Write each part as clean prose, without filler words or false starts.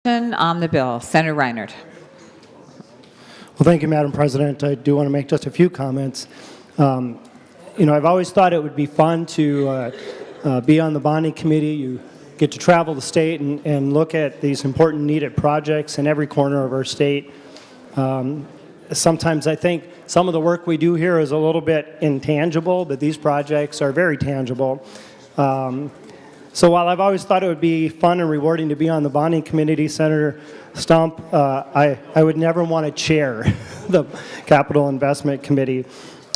On the bill, Senator Reinert. Well, thank you, Madam President. I do want to make just a few comments. I've always thought it would be fun to be on the bonding committee. You get to travel the state and look at these important needed projects in every corner of our state. Sometimes I think some of the work we do here is a little bit intangible, but these projects are very tangible. So while I've always thought it would be fun and rewarding to be on the bonding committee, Senator Stumpf, I would never want to chair the Capital Investment Committee.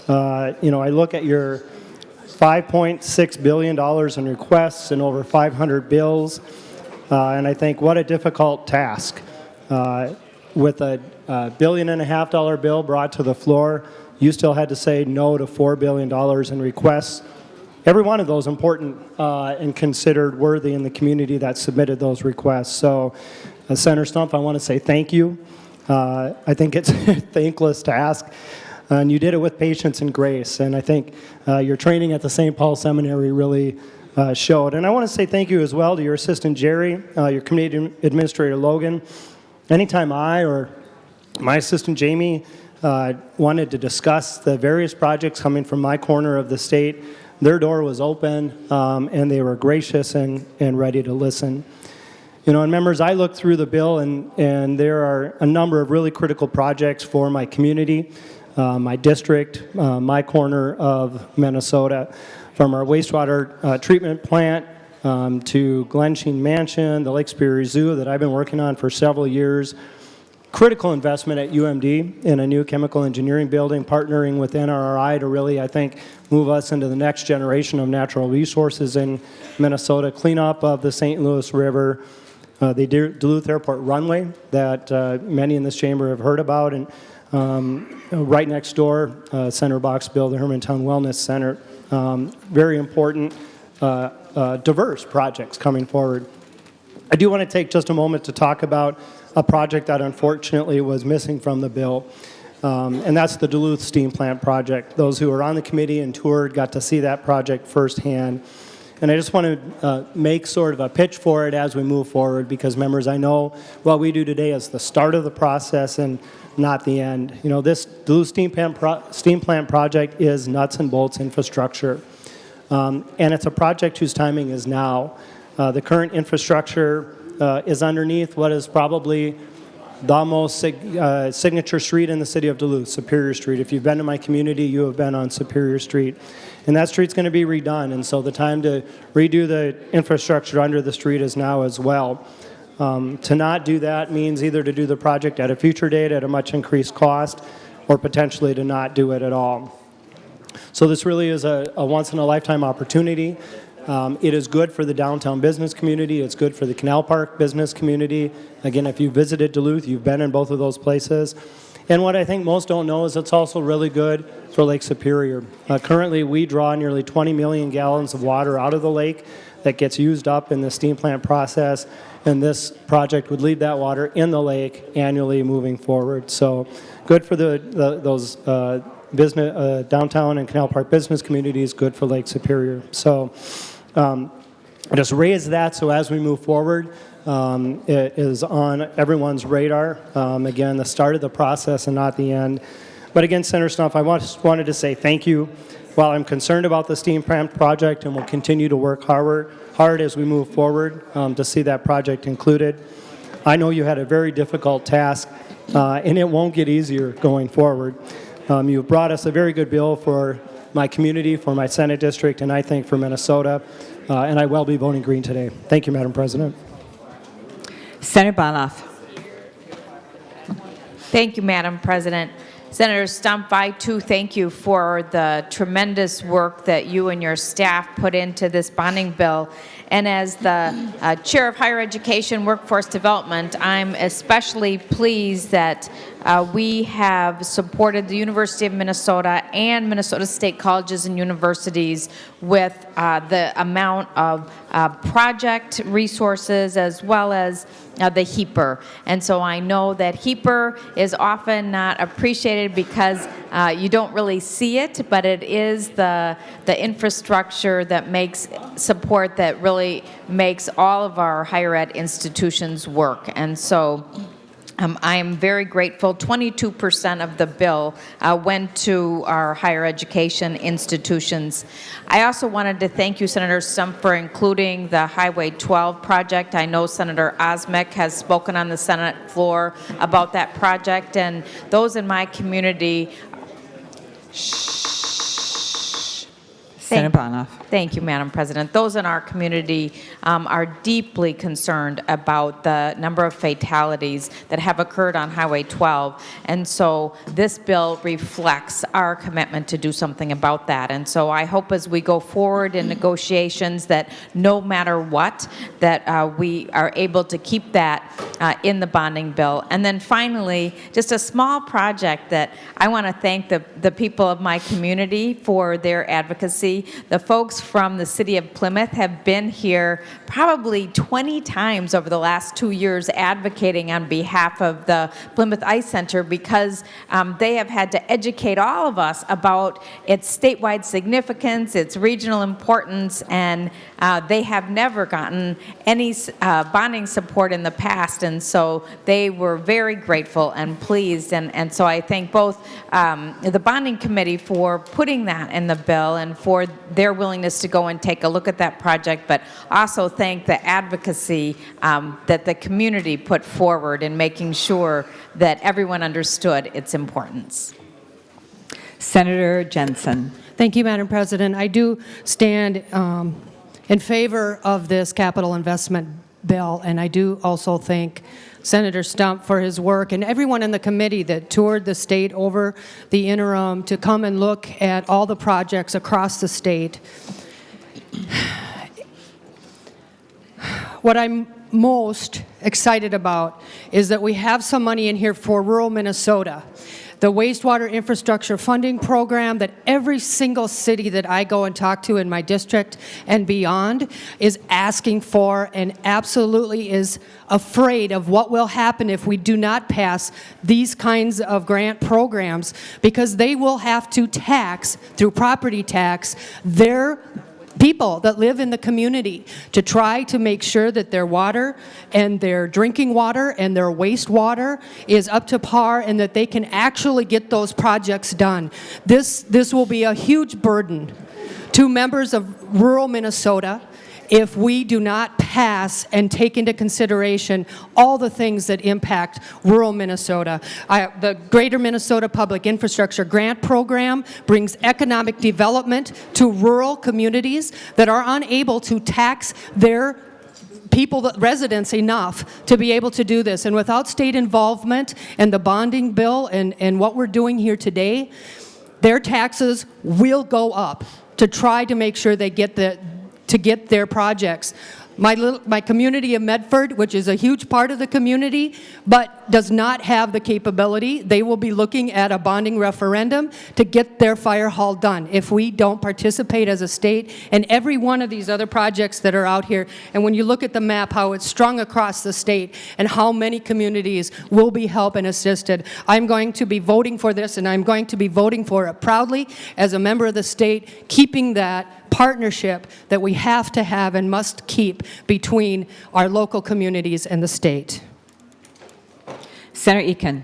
I look at your $5.6 billion in requests and over 500 bills, and I think what a difficult task. With a $1.5 billion bill brought to the floor, you still had to say no to $4 billion in requests. Every one of those important and considered worthy in the community that submitted those requests. So, Senator Stumpf, I want to say thank you. I think it's a thankless task, and you did it with patience and grace. And I think your training at the St. Paul Seminary really showed. And I want to say thank you as well to your assistant Jerry, your committee administrator Logan. Anytime I or my assistant Jamie wanted to discuss the various projects coming from my corner of the state, their door was open, and they were gracious and ready to listen. And members, I looked through the bill, and there are a number of really critical projects for my community, my district, my corner of Minnesota, from our wastewater treatment plant to Glensheen Mansion, the Lake Superior Zoo that I've been working on for several years. Critical investment at UMD in a new chemical engineering building, partnering with NRRI to really, I think, move us into the next generation of natural resources in Minnesota, cleanup of the St. Louis River, the Duluth Airport runway that many in this chamber have heard about, and right next door, Center Box Bill, the Hermantown Wellness Center. Very important, diverse projects coming forward. I do want to take just a moment to talk about a project that unfortunately was missing from the bill, and that's the Duluth Steam Plant project. Those who were on the committee and toured got to see that project firsthand. And I just want to make sort of a pitch for it as we move forward, because members, I know what we do today is the start of the process and not the end. This Duluth Steam Plant project is nuts and bolts infrastructure. And it's a project whose timing is now. The current infrastructure is underneath what is probably the most signature street in the city of Duluth, Superior Street. If you've been to my community, you have been on Superior Street. And that street's going to be redone, and so the time to redo the infrastructure under the street is now as well. To not do that means either to do the project at a future date at a much increased cost, or potentially to not do it at all. So this really is a once-in-a-lifetime opportunity. It is good for the downtown business community. It's good for the Canal Park business community. Again, if you visited Duluth, you've been in both of those places. And what I think most don't know is it's also really good for Lake Superior. Currently, we draw nearly 20 million gallons of water out of the lake that gets used up in the steam plant process, and this project would leave that water in the lake annually moving forward. So good for those business, downtown and Canal Park business communities, good for Lake Superior. So just raise that so as we move forward, it is on everyone's radar. Again, the start of the process and not the end. But again, Senator Stumpf, I just wanted to say thank you. While I'm concerned about the steam plant project and will continue to work hard as we move forward to see that project included, I know you had a very difficult task, and it won't get easier going forward. You've brought us a very good bill for my community, for my Senate district, and I think for Minnesota, and I will be voting green today. Thank you, Madam President. Senator Bonoff. Thank you, Madam President. Senator Stumpf, I too thank you for the tremendous work that you and your staff put into this bonding bill. And as the Chair of Higher Education Workforce Development, I'm especially pleased that we have supported the University of Minnesota and Minnesota State Colleges and Universities with the amount of project resources as well as the HEAPR. And so I know that HEAPR is often not appreciated because you don't really see it, but it is the infrastructure that makes support that really makes all of our higher ed institutions work. And so I am very grateful. 22% of the bill went to our higher education institutions. I also wanted to thank you, Senator Stumpf, for including the Highway 12 project. I know Senator Osmek has spoken on the Senate floor about that project, and those in my community. Senator Bonoff. Thank you, Madam President. Those in our community are deeply concerned about the number of fatalities that have occurred on Highway 12. And so this bill reflects our commitment to do something about that. And so I hope as we go forward in negotiations that no matter what, that we are able to keep that in the bonding bill. And then finally, just a small project that I want to thank the people of my community for their advocacy. The folks from the city of Plymouth have been here probably 20 times over the last 2 years advocating on behalf of the Plymouth Ice Center because they have had to educate all of us about its statewide significance, its regional importance, and they have never gotten any bonding support in the past, and so they were very grateful and pleased, and so I thank both the bonding committee for putting that in the bill and for their willingness to go and take a look at that project, but also thank the advocacy that the community put forward in making sure that everyone understood its importance. Senator Jensen. Thank you, Madam President. I do stand in favor of this capital investment bill, and I do also thank Senator Stumpf for his work and everyone in the committee that toured the state over the interim to come and look at all the projects across the state. What I'm most excited about is that we have some money in here for rural Minnesota. The wastewater infrastructure funding program that every single city that I go and talk to in my district and beyond is asking for and absolutely is afraid of what will happen if we do not pass these kinds of grant programs, because they will have to tax, through property tax, their people that live in the community to try to make sure that their water and their drinking water and their wastewater is up to par and that they can actually get those projects done. This will be a huge burden to members of rural Minnesota if we do not pass and take into consideration all the things that impact rural Minnesota. The Greater Minnesota Public Infrastructure Grant Program brings economic development to rural communities that are unable to tax their people, residents, enough to be able to do this. And without state involvement and the bonding bill and what we're doing here today, their taxes will go up to try to make sure they get their projects. My community of Medford, which is a huge part of the community, but does not have the capability, they will be looking at a bonding referendum to get their fire hall done if we don't participate as a state in every one of these other projects that are out here. And when you look at the map, how it's strung across the state and how many communities will be helped and assisted, I'm going to be voting for this, and I'm going to be voting for it proudly as a member of the state, keeping that partnership that we have to have and must keep between our local communities and the state. Senator Eakin.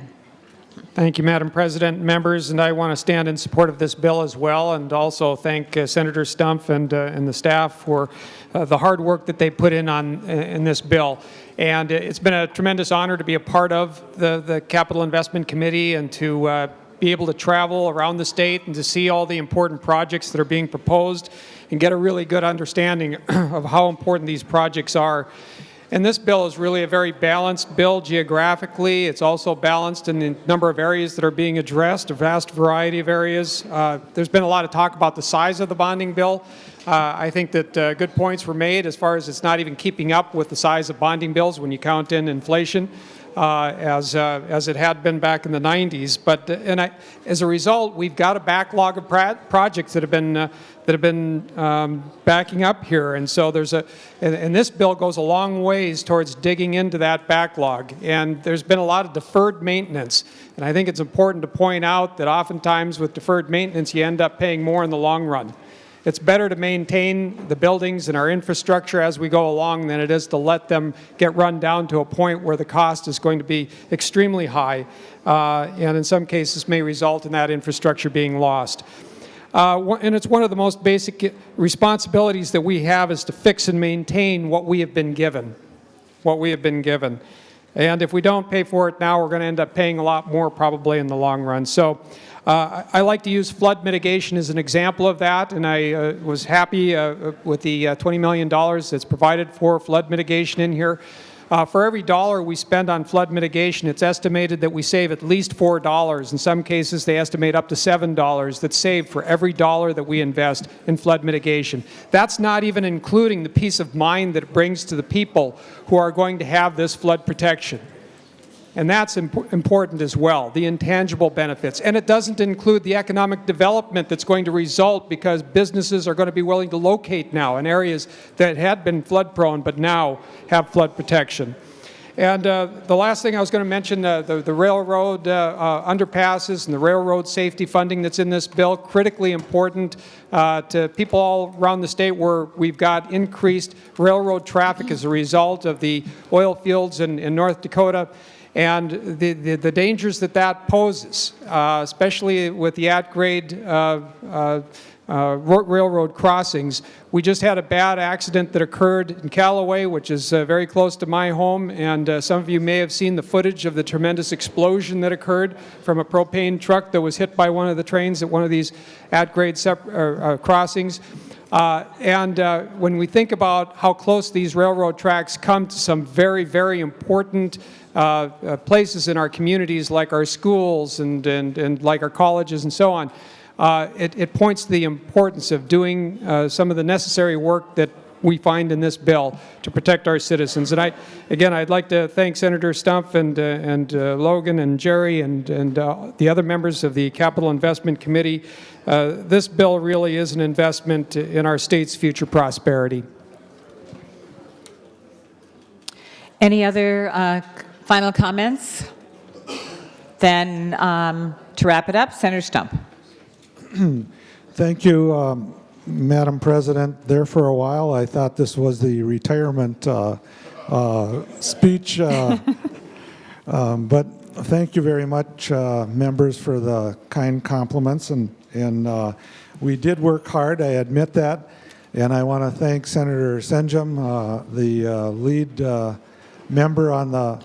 Thank you, Madam President, members, and I want to stand in support of this bill as well, and also thank Senator Stumpf and the staff for the hard work that they put in this bill. And it's been a tremendous honor to be a part of the Capital Investment Committee and to be able to travel around the state and to see all the important projects that are being proposed and get a really good understanding of how important these projects are. And this bill is really a very balanced bill geographically. It's also balanced in the number of areas that are being addressed, a vast variety of areas. There's been a lot of talk about the size of the bonding bill. I think that good points were made as far as it's not even keeping up with the size of bonding bills when you count in inflation. as it had been back in the 90s. But as a result, we've got a backlog of projects that have been backing up here, and so and this bill goes a long ways towards digging into that backlog. And there's been a lot of deferred maintenance, and I think it's important to point out that oftentimes with deferred maintenance, you end up paying more in the long run. It's better to maintain the buildings and our infrastructure as we go along than it is to let them get run down to a point where the cost is going to be extremely high, and in some cases may result in that infrastructure being lost. And it's one of the most basic responsibilities that we have is to fix and maintain what we have been given. And if we don't pay for it now, we're going to end up paying a lot more probably in the long run. So I like to use flood mitigation as an example of that, and I was happy with the $20 million that's provided for flood mitigation in here. For every dollar we spend on flood mitigation, it's estimated that we save at least $4. In some cases, they estimate up to $7 that's saved for every dollar that we invest in flood mitigation. That's not even including the peace of mind that it brings to the people who are going to have this flood protection. And that's important as well, the intangible benefits. And it doesn't include the economic development that's going to result because businesses are going to be willing to locate now in areas that had been flood prone but now have flood protection. And the last thing I was going to mention, the railroad underpasses and the railroad safety funding that's in this bill, critically important to people all around the state where we've got increased railroad traffic as a result of the oil fields in North Dakota. And the dangers that poses, especially with the at-grade railroad crossings. We just had a bad accident that occurred in Callaway, which is very close to my home, and some of you may have seen the footage of the tremendous explosion that occurred from a propane truck that was hit by one of the trains at one of these at-grade crossings. When we think about how close these railroad tracks come to some very, very important places in our communities, like our schools and like our colleges and so on, it points to the importance of doing some of the necessary work that we find in this bill to protect our citizens. And I'd like to thank Senator Stumpf and Logan and Jerry and the other members of the Capital Investment Committee. This bill really is an investment in our state's future prosperity. Any other final comments? Then to wrap it up, Senator Stumpf. Thank you, Madam President. There for a while, I thought this was the retirement speech, but thank you very much, members, for the kind compliments. And we did work hard, I admit that. And I want to thank Senator Sen John, the lead member on the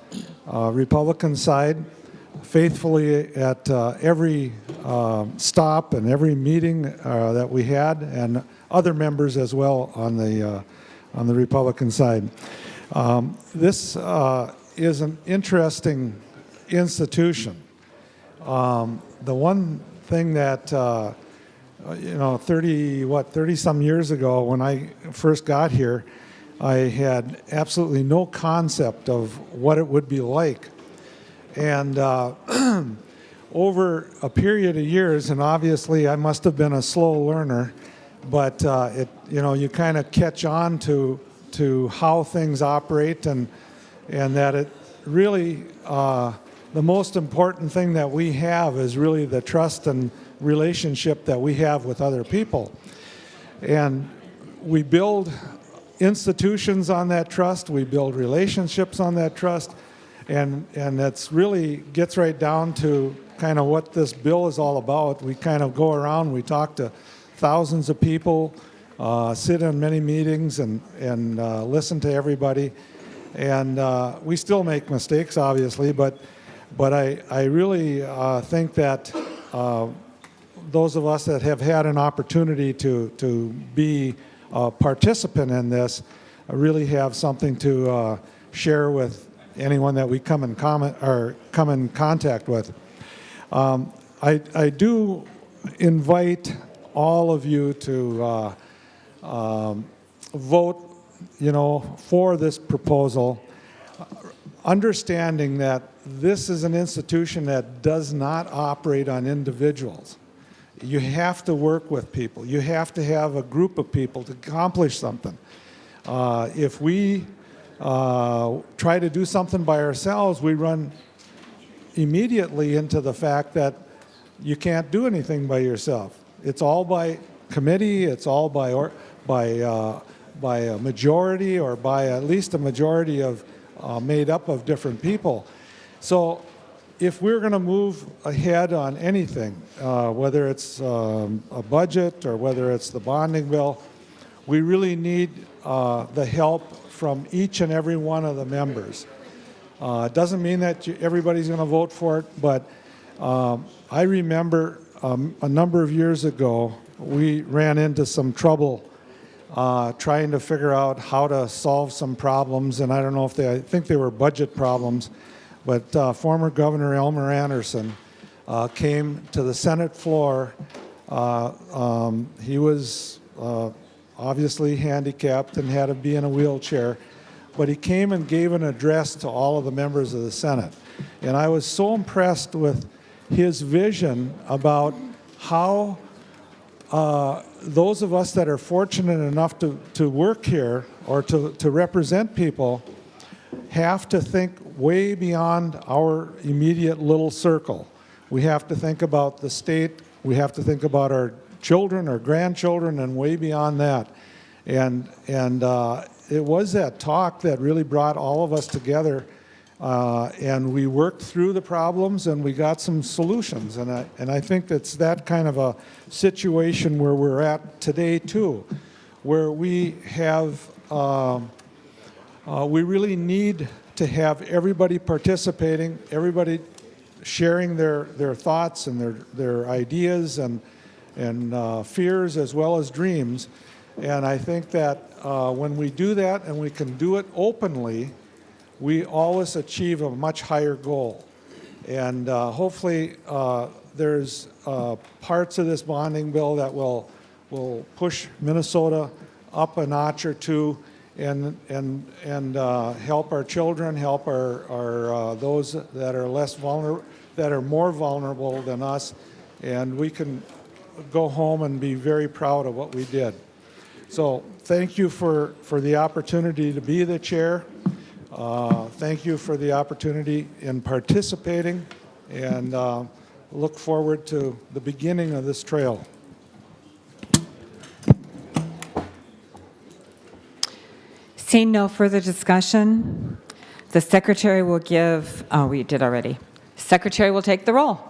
Republican side, faithfully at every stop and every meeting that we had, and other members as well on the Republican side. This is an interesting institution. The one thing that 30 some years ago when I first got here, I had absolutely no concept of what it would be like. And over a period of years, and obviously I must have been a slow learner, but you kind of catch on to how things operate, and that it really the most important thing that we have is really the trust and relationship that we have with other people. And we build institutions on that trust, we build relationships on that trust, and that's really gets right down to kind of what this bill is all about. We kind of go around, we talk to thousands of people, sit in many meetings and listen to everybody. And we still make mistakes, obviously, but I really think that those of us that have had an opportunity to be a participant in this really have something to share with anyone that we come in contact with. I do invite all of you to vote, for this proposal. understanding that this is an institution that does not operate on individuals. You have to work with people. You have to have a group of people to accomplish something. If we try to do something by ourselves, we run immediately into the fact that you can't do anything by yourself. It's all by committee, it's all by a majority, or by at least a majority of made up of different people. So if we're going to move ahead on anything, whether it's a budget or whether it's the bonding bill, we really need the help from each and every one of the members. It doesn't mean that everybody's going to vote for it, but I remember a number of years ago, we ran into some trouble trying to figure out how to solve some problems, and I don't know if I think they were budget problems, but former Governor Elmer Anderson came to the Senate floor. He was obviously handicapped and had to be in a wheelchair, but he came and gave an address to all of the members of the Senate. And I was so impressed with his vision about how those of us that are fortunate enough to work here or to represent people have to think way beyond our immediate little circle. We have to think about the state, we have to think about our children, our grandchildren, and way beyond that. And it was that talk that really brought all of us together, and we worked through the problems and we got some solutions. And I think that's that kind of a situation where we're at today too, where we have, we really need to have everybody participating, everybody sharing their thoughts and their ideas and fears as well as dreams. And I think that when we do that and we can do it openly, we always achieve a much higher goal. And hopefully there's parts of this bonding bill that will push Minnesota up a notch or two and help our children, help our those that are less vulnerable, that are more vulnerable than us, and we can go home and be very proud of what we did. So thank you for the opportunity to be the chair. Thank you for the opportunity in participating, and look forward to the beginning of this trail. Seeing no further discussion, the secretary will give, oh, we did already. Secretary will take the roll.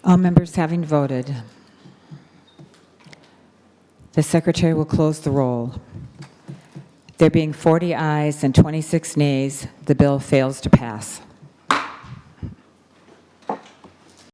All members having voted, the Secretary will close the roll. There being 40 ayes and 26 nays, the bill fails to pass.